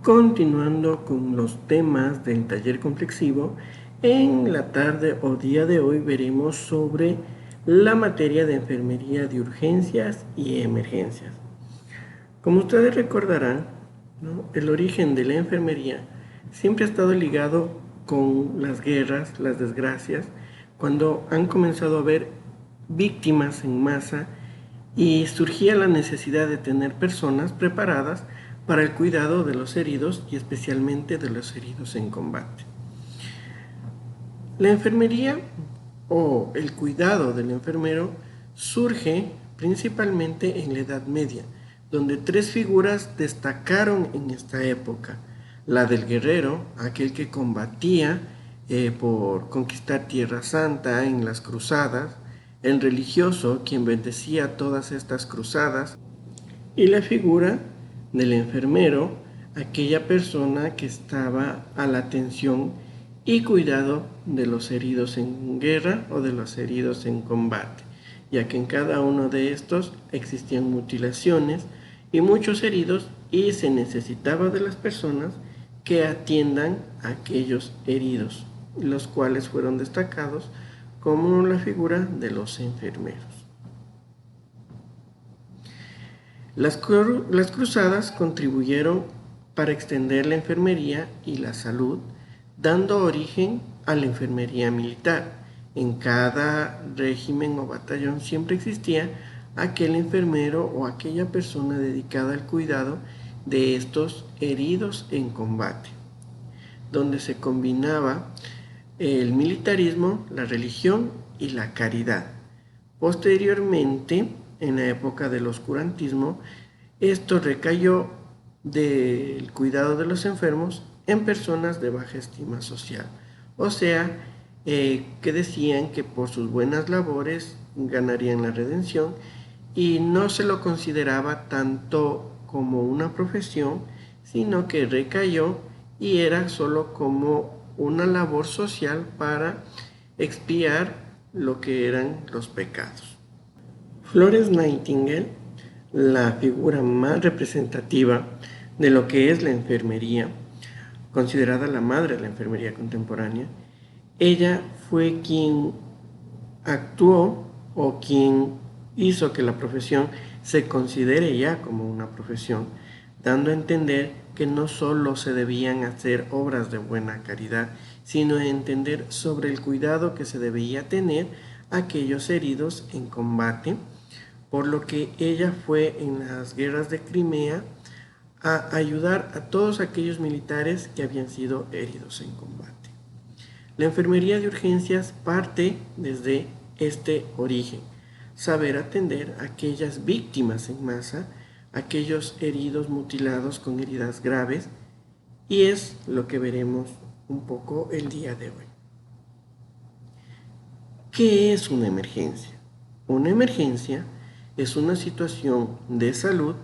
Continuando con los temas del taller complexivo, en la tarde o día de hoy veremos sobre la materia de enfermería de urgencias y emergencias. Como ustedes recordarán, el origen de la enfermería siempre ha estado ligado con las guerras, las desgracias, cuando han comenzado a haber víctimas en masa y surgía la necesidad de tener personas preparadas para el cuidado de los heridos y especialmente de los heridos en combate. La enfermería o el cuidado del enfermero surge principalmente en la Edad Media, donde tres figuras destacaron en esta época: la del guerrero, aquel que combatía por conquistar Tierra Santa en las cruzadas; el religioso, quien bendecía todas estas cruzadas; y la figura del enfermero, aquella persona que estaba a la atención y cuidado de los heridos en guerra o de los heridos en combate, ya que en cada uno de estos existían mutilaciones y muchos heridos, y se necesitaba de las personas que atiendan a aquellos heridos, los cuales fueron destacados como la figura de los enfermeros. Las cruzadas contribuyeron para extender la enfermería y la salud, dando origen a la enfermería militar. En cada régimen o batallón siempre existía aquel enfermero o aquella persona dedicada al cuidado de estos heridos en combate, donde se combinaba el militarismo, la religión y la caridad. Posteriormente, en la época del oscurantismo, esto recayó del cuidado de los enfermos en personas de baja estima social, o sea, que decían que por sus buenas labores ganarían la redención, y no se lo consideraba tanto como una profesión, sino que recayó y era solo como una labor social para expiar lo que eran los pecados. Florence Nightingale, la figura más representativa de lo que es la enfermería, considerada la madre de la enfermería contemporánea, ella fue quien actuó o quien hizo que la profesión se considere ya como una profesión, dando a entender que no solo se debían hacer obras de buena caridad, sino entender sobre el cuidado que se debía tener a aquellos heridos en combate, por lo que ella fue en las guerras de Crimea a ayudar a todos aquellos militares que habían sido heridos en combate. La enfermería de urgencias parte desde este origen: saber atender a aquellas víctimas en masa, aquellos heridos mutilados con heridas graves, y es lo que veremos un poco el día de hoy. ¿Qué es una emergencia? Una emergencia es una situación de salud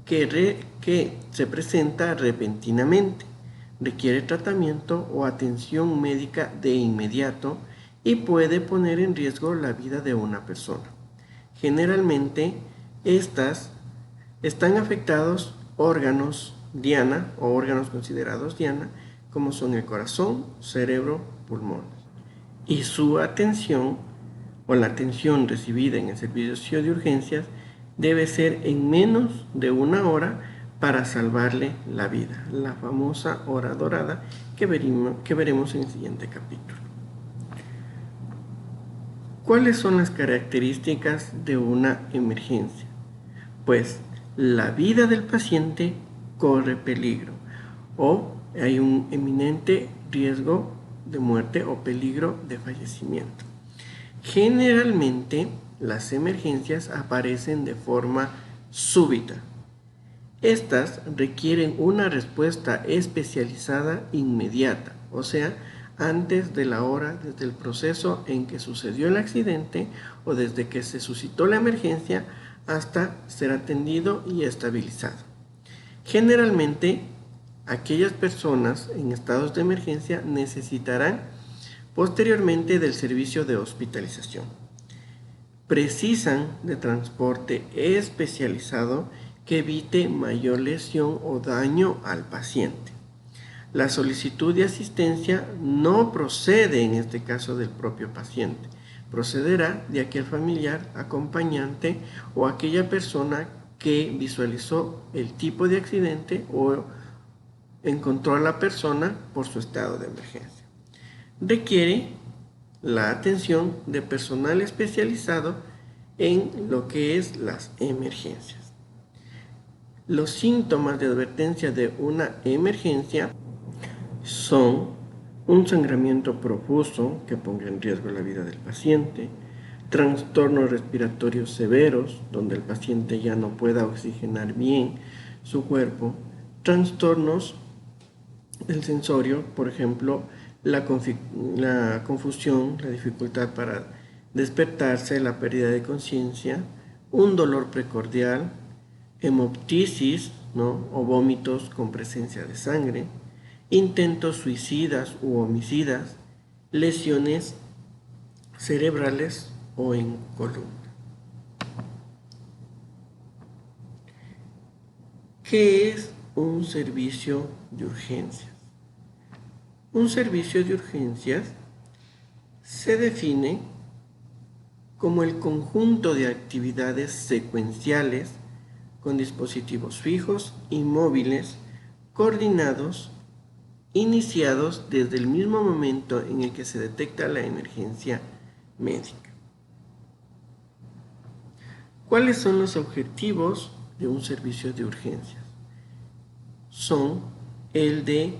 que se presenta repentinamente, requiere tratamiento o atención médica de inmediato y puede poner en riesgo la vida de una persona. Generalmente, estas están afectados órganos diana o órganos considerados diana, como son el corazón, cerebro, pulmones. Y su atención o la atención recibida en el servicio de urgencias debe ser en menos de una hora para salvarle la vida, la famosa hora dorada que veremos en el siguiente capítulo. ¿Cuáles son las características de una emergencia? Pues la vida del paciente corre peligro o hay un eminente riesgo de muerte o peligro de fallecimiento. Generalmente las emergencias aparecen de forma súbita. Estas requieren una respuesta especializada inmediata, o sea, antes de la hora, desde el proceso en que sucedió el accidente o desde que se suscitó la emergencia hasta ser atendido y estabilizado. Generalmente, aquellas personas en estados de emergencia necesitarán posteriormente del servicio de hospitalización. Precisan de transporte especializado que evite mayor lesión o daño al paciente. La solicitud de asistencia no procede en este caso del propio paciente, procederá de aquel familiar, acompañante o aquella persona que visualizó el tipo de accidente o encontró a la persona por su estado de emergencia. Requiere la atención de personal especializado en lo que es las emergencias. Los síntomas de advertencia de una emergencia son un sangramiento profuso que ponga en riesgo la vida del paciente, trastornos respiratorios severos donde el paciente ya no pueda oxigenar bien su cuerpo, trastornos del sensorio, por ejemplo, la confusión, la dificultad para despertarse, la pérdida de conciencia, un dolor precordial, hemoptisis, ¿no? O vómitos con presencia de sangre, intentos suicidas u homicidas, lesiones cerebrales o en columna. ¿Qué es un servicio de urgencias? Un servicio de urgencias se define como el conjunto de actividades secuenciales con dispositivos fijos y móviles coordinados, iniciados desde el mismo momento en el que se detecta la emergencia médica. ¿Cuáles son los objetivos de un servicio de urgencias? Son el de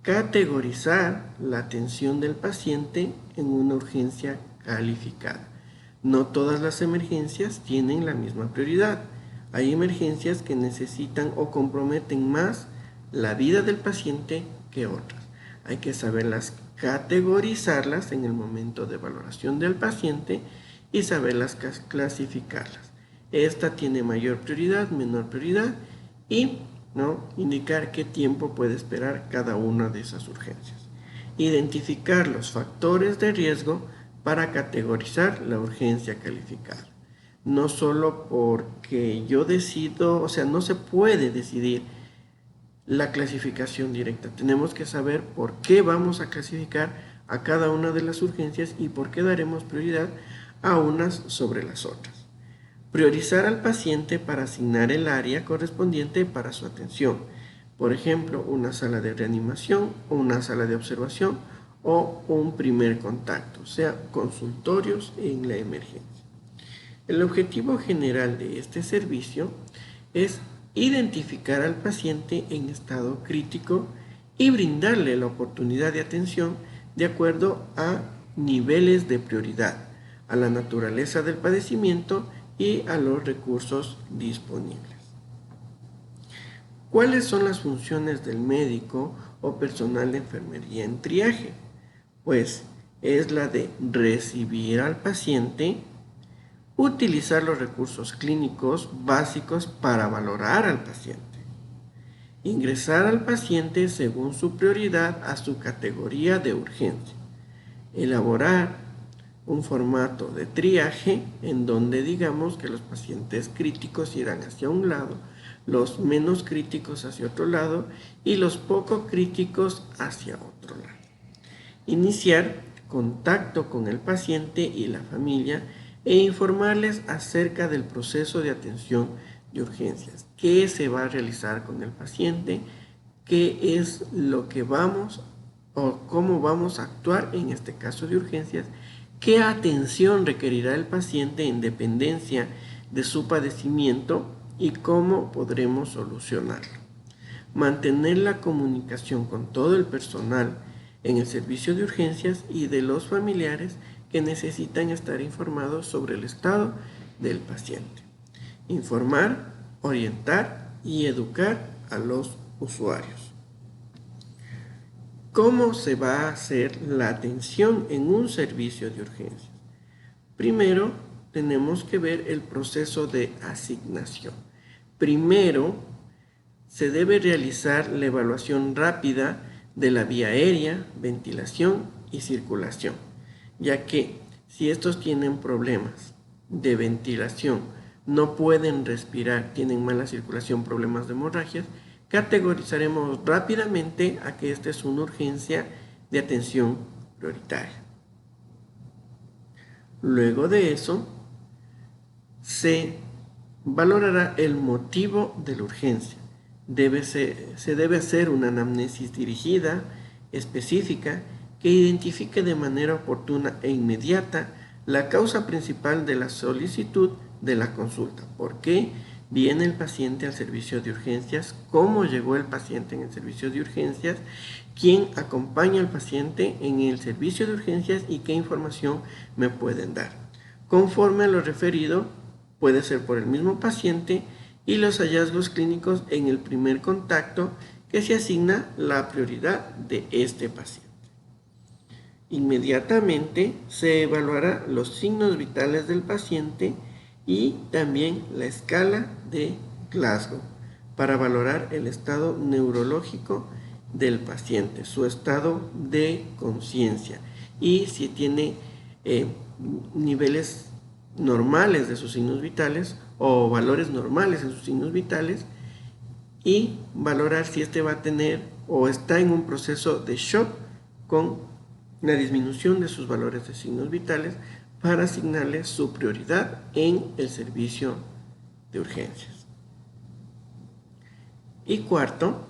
categorizar la atención del paciente en una urgencia calificada. No todas las emergencias tienen la misma prioridad. Hay emergencias que necesitan o comprometen más la vida del paciente que otras. Hay que saberlas categorizarlas en el momento de valoración del paciente y saberlas clasificarlas. Esta tiene mayor prioridad, menor prioridad y indicar qué tiempo puede esperar cada una de esas urgencias. Identificar los factores de riesgo para categorizar la urgencia calificada. No solo porque yo decido, no se puede decidir la clasificación directa. Tenemos que saber por qué vamos a clasificar a cada una de las urgencias y por qué daremos prioridad a unas sobre las otras. Priorizar al paciente para asignar el área correspondiente para su atención. Por ejemplo, una sala de reanimación, una sala de observación o un primer contacto, o sea, consultorios en la emergencia. El objetivo general de este servicio es identificar al paciente en estado crítico y brindarle la oportunidad de atención de acuerdo a niveles de prioridad, a la naturaleza del padecimiento y a los recursos disponibles. ¿Cuáles son las funciones del médico o personal de enfermería en triaje? Pues es la de recibir al paciente, utilizar los recursos clínicos básicos para valorar al paciente, ingresar al paciente según su prioridad a su categoría de urgencia, elaborar un formato de triaje en donde digamos que los pacientes críticos irán hacia un lado, los menos críticos hacia otro lado y los poco críticos hacia otro lado. Iniciar contacto con el paciente y la familia e informarles acerca del proceso de atención de urgencias, qué se va a realizar con el paciente, qué es lo que vamos o cómo vamos a actuar en este caso de urgencias, qué atención requerirá el paciente en dependencia de su padecimiento y cómo podremos solucionarlo. Mantener la comunicación con todo el personal en el servicio de urgencias y de los familiares que necesitan estar informados sobre el estado del paciente. Informar, orientar y educar a los usuarios. ¿Cómo se va a hacer la atención en un servicio de urgencias? Primero, tenemos que ver el proceso de asignación. Primero, se debe realizar la evaluación rápida de la vía aérea, ventilación y circulación, ya que si estos tienen problemas de ventilación, no pueden respirar, tienen mala circulación, problemas de hemorragias, categorizaremos rápidamente a que esta es una urgencia de atención prioritaria. Luego de eso, se valorará el motivo de la urgencia. Se debe hacer una anamnesis dirigida, específica, que identifique de manera oportuna e inmediata la causa principal de la solicitud de la consulta. ¿Por qué viene el paciente al servicio de urgencias? ¿Cómo llegó el paciente en el servicio de urgencias? ¿Quién acompaña al paciente en el servicio de urgencias y qué información me pueden dar? Conforme a lo referido, puede ser por el mismo paciente y los hallazgos clínicos en el primer contacto que se asigna la prioridad de este paciente. Inmediatamente se evaluará los signos vitales del paciente y también la escala de Glasgow para valorar el estado neurológico del paciente, su estado de conciencia y si tiene niveles normales de sus signos vitales o valores normales en sus signos vitales y valorar si este va a tener o está en un proceso de shock con la disminución de sus valores de signos vitales para asignarle su prioridad en el servicio de urgencias. Y cuarto,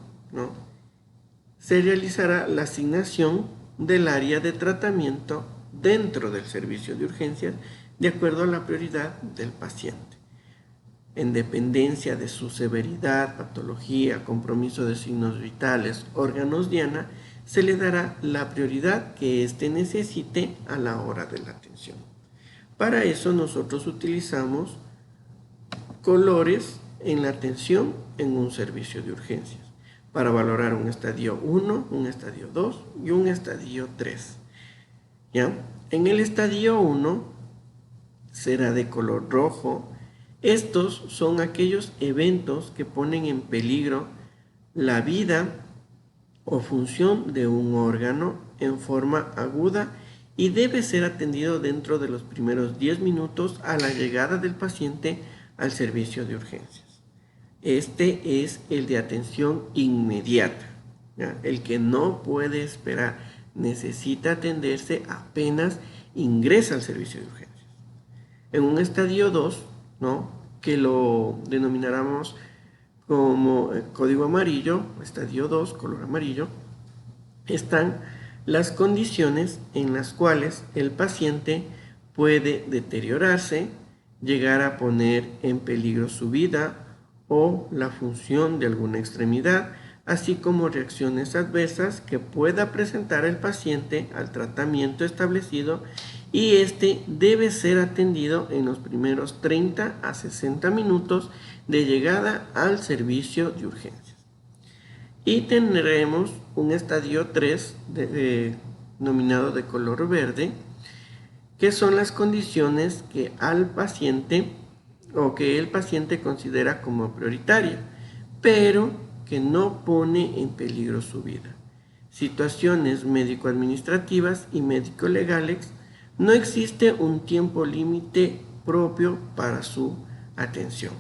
se realizará la asignación del área de tratamiento dentro del servicio de urgencias de acuerdo a la prioridad del paciente. En dependencia de su severidad, patología, compromiso de signos vitales, órganos diana, se le dará la prioridad que éste necesite a la hora de la atención. Para eso nosotros utilizamos colores en la atención en un servicio de urgencias para valorar un estadio 1, un estadio 2 y un estadio 3. ¿Ya? En el estadio 1 será de color rojo. Estos son aquellos eventos que ponen en peligro la vida o función de un órgano en forma aguda y debe ser atendido dentro de los primeros 10 minutos a la llegada del paciente al servicio de urgencias. Este es el de atención inmediata, ¿ya? El que no puede esperar, necesita atenderse apenas ingresa al servicio de urgencias. En un estadio 2, que lo denomináramos como código amarillo, estadio 2, color amarillo, están las condiciones en las cuales el paciente puede deteriorarse, llegar a poner en peligro su vida o la función de alguna extremidad, así como reacciones adversas que pueda presentar el paciente al tratamiento establecido y este debe ser atendido en los primeros 30 a 60 minutos de llegada al servicio de urgencias. Y tendremos un estadio 3 denominado de color verde, que son las condiciones que al paciente o que el paciente considera como prioritaria, pero que no pone en peligro su vida. Situaciones médico-administrativas y médico-legales. No existe un tiempo límite propio para su atención.